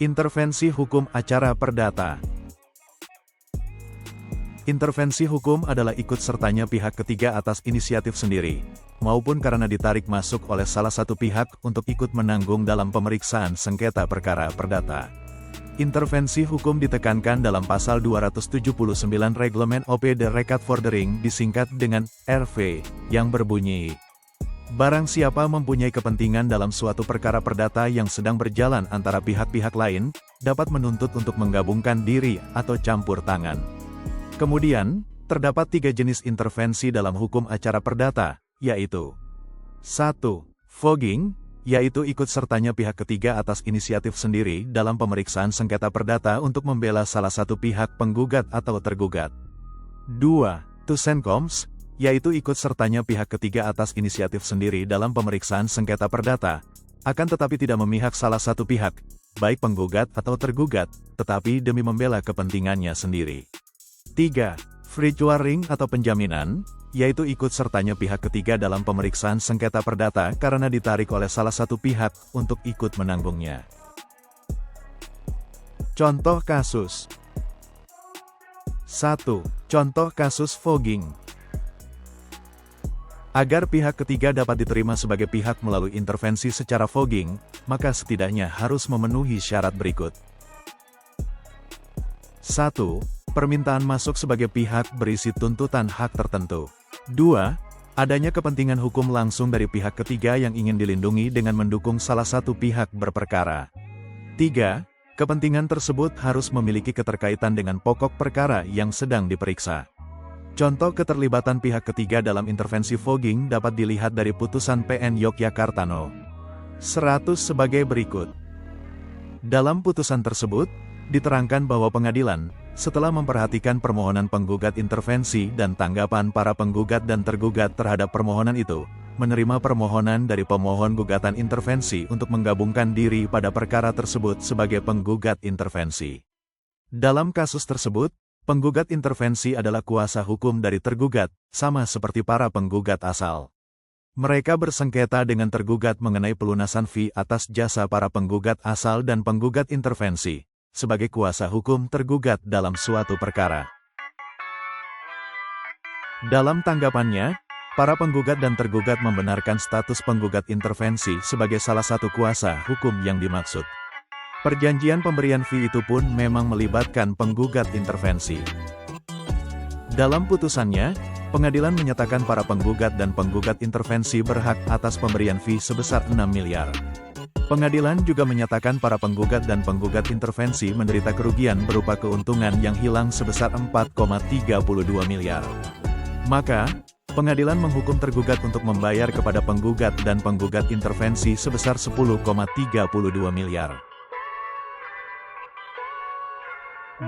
Intervensi hukum acara perdata. Intervensi hukum adalah ikut sertanya pihak ketiga atas inisiatif sendiri, maupun karena ditarik masuk oleh salah satu pihak untuk ikut menanggung dalam pemeriksaan sengketa perkara perdata. Intervensi hukum ditekankan dalam pasal 279 Reglement OP de Rekat Vordering disingkat dengan RV, yang berbunyi, barang siapa mempunyai kepentingan dalam suatu perkara perdata yang sedang berjalan antara pihak-pihak lain, dapat menuntut untuk menggabungkan diri atau campur tangan. Kemudian, terdapat 3 jenis intervensi dalam hukum acara perdata, yaitu 1. Fogging, yaitu ikut sertanya pihak ketiga atas inisiatif sendiri dalam pemeriksaan sengketa perdata untuk membela salah satu pihak penggugat atau tergugat. 2. Tusenkoms, yaitu ikut sertanya pihak ketiga atas inisiatif sendiri dalam pemeriksaan sengketa perdata, akan tetapi tidak memihak salah satu pihak, baik penggugat atau tergugat, tetapi demi membela kepentingannya sendiri. 3. Vrijwaring atau penjaminan, yaitu ikut sertanya pihak ketiga dalam pemeriksaan sengketa perdata karena ditarik oleh salah satu pihak untuk ikut menanggungnya. Contoh kasus. 1. Contoh kasus fogging. Agar pihak ketiga dapat diterima sebagai pihak melalui intervensi secara fogging, maka setidaknya harus memenuhi syarat berikut. 1. Permintaan masuk sebagai pihak berisi tuntutan hak tertentu. 2. Adanya kepentingan hukum langsung dari pihak ketiga yang ingin dilindungi dengan mendukung salah satu pihak berperkara. 3. Kepentingan tersebut harus memiliki keterkaitan dengan pokok perkara yang sedang diperiksa. Contoh keterlibatan pihak ketiga dalam intervensi fogging dapat dilihat dari putusan PN Yogyakarta No. 100 sebagai berikut. Dalam putusan tersebut, diterangkan bahwa pengadilan, setelah memperhatikan permohonan penggugat intervensi dan tanggapan para penggugat dan tergugat terhadap permohonan itu, menerima permohonan dari pemohon gugatan intervensi untuk menggabungkan diri pada perkara tersebut sebagai penggugat intervensi. Dalam kasus tersebut, penggugat intervensi adalah kuasa hukum dari tergugat, sama seperti para penggugat asal. Mereka bersengketa dengan tergugat mengenai pelunasan fee atas jasa para penggugat asal dan penggugat intervensi, sebagai kuasa hukum tergugat dalam suatu perkara. Dalam tanggapannya, para penggugat dan tergugat membenarkan status penggugat intervensi sebagai salah satu kuasa hukum yang dimaksud. Perjanjian pemberian fee itu pun memang melibatkan penggugat intervensi. Dalam putusannya, pengadilan menyatakan para penggugat dan penggugat intervensi berhak atas pemberian fee sebesar 6 miliar. Pengadilan juga menyatakan para penggugat dan penggugat intervensi menderita kerugian berupa keuntungan yang hilang sebesar 4,32 miliar. Maka, pengadilan menghukum tergugat untuk membayar kepada penggugat dan penggugat intervensi sebesar 10,32 miliar.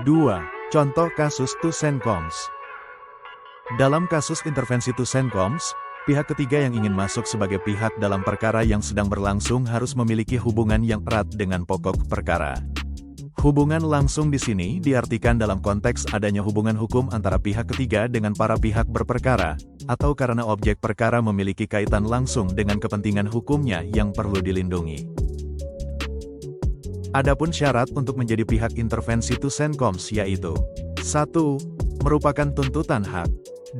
2. Contoh kasus Tusenkoms. Dalam kasus intervensi Tusenkoms, pihak ketiga yang ingin masuk sebagai pihak dalam perkara yang sedang berlangsung harus memiliki hubungan yang erat dengan pokok perkara. Hubungan langsung di sini diartikan dalam konteks adanya hubungan hukum antara pihak ketiga dengan para pihak berperkara, atau karena objek perkara memiliki kaitan langsung dengan kepentingan hukumnya yang perlu dilindungi. Adapun syarat untuk menjadi pihak intervensi Tusenkoms yaitu 1. Merupakan tuntutan hak.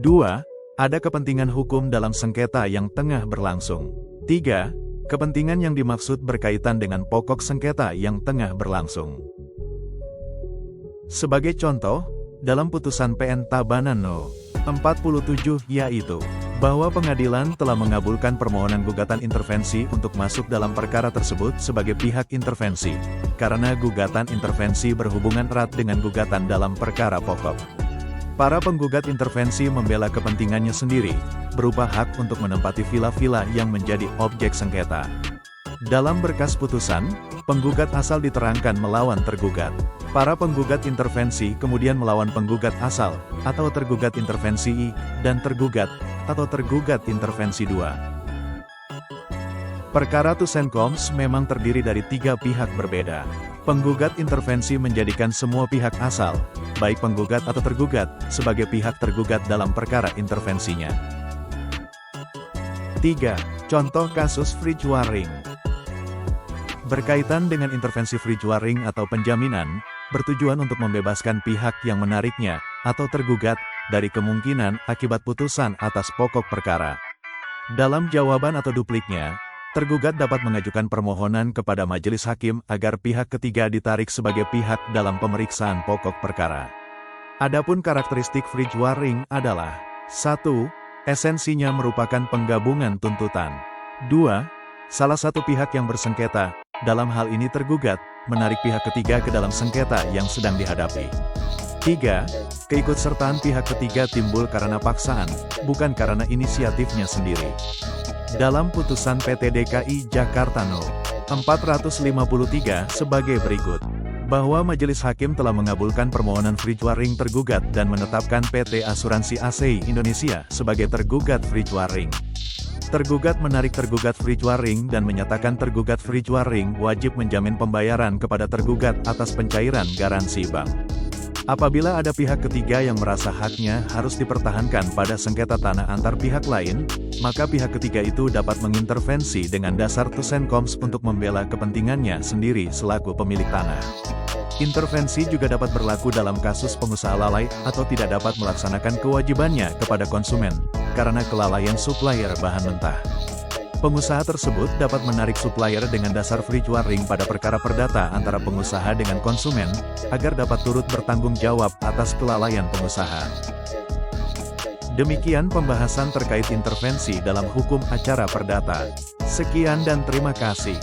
2. Ada kepentingan hukum dalam sengketa yang tengah berlangsung. 3. Kepentingan yang dimaksud berkaitan dengan pokok sengketa yang tengah berlangsung. Sebagai contoh, dalam putusan PN Tabanan No. 47 yaitu, bahwa pengadilan telah mengabulkan permohonan gugatan intervensi untuk masuk dalam perkara tersebut sebagai pihak intervensi, karena gugatan intervensi berhubungan erat dengan gugatan dalam perkara pokok. Para penggugat intervensi membela kepentingannya sendiri, berupa hak untuk menempati vila-vila yang menjadi objek sengketa. Dalam berkas putusan, penggugat asal diterangkan melawan tergugat. Para penggugat intervensi kemudian melawan penggugat asal, atau tergugat intervensi I, dan tergugat, atau tergugat intervensi 2. Perkara Tusenkoms memang terdiri dari 3 pihak berbeda. Penggugat intervensi menjadikan semua pihak asal, baik penggugat atau tergugat, sebagai pihak tergugat dalam perkara intervensinya. 3. Contoh kasus Vrijwaring. Berkaitan dengan intervensi freejuaring atau penjaminan, bertujuan untuk membebaskan pihak yang menariknya, atau tergugat, dari kemungkinan akibat putusan atas pokok perkara. Dalam jawaban atau dupliknya, tergugat dapat mengajukan permohonan kepada majelis hakim agar pihak ketiga ditarik sebagai pihak dalam pemeriksaan pokok perkara. Adapun karakteristik freejuaring adalah 1. Esensinya merupakan penggabungan tuntutan. 2. Salah satu pihak yang bersengketa, dalam hal ini tergugat, menarik pihak ketiga ke dalam sengketa yang sedang dihadapi. 3. Keikutsertaan pihak ketiga timbul karena paksaan, bukan karena inisiatifnya sendiri. Dalam putusan PT DKI Jakarta No. 453 sebagai berikut, bahwa majelis hakim telah mengabulkan permohonan freejuaring tergugat dan menetapkan PT Asuransi ASEI Indonesia sebagai tergugat freejuaring. Tergugat menarik tergugat freejuaring dan menyatakan tergugat freejuaring wajib menjamin pembayaran kepada tergugat atas pencairan garansi bank. Apabila ada pihak ketiga yang merasa haknya harus dipertahankan pada sengketa tanah antar pihak lain, maka pihak ketiga itu dapat mengintervensi dengan dasar Tusenkoms untuk membela kepentingannya sendiri selaku pemilik tanah. Intervensi juga dapat berlaku dalam kasus pengusaha lalai atau tidak dapat melaksanakan kewajibannya kepada konsumen, karena kelalaian supplier bahan mentah. Pengusaha tersebut dapat menarik supplier dengan dasar freejuaring pada perkara perdata antara pengusaha dengan konsumen, agar dapat turut bertanggung jawab atas kelalaian pengusaha. Demikian pembahasan terkait intervensi dalam hukum acara perdata. Sekian dan terima kasih.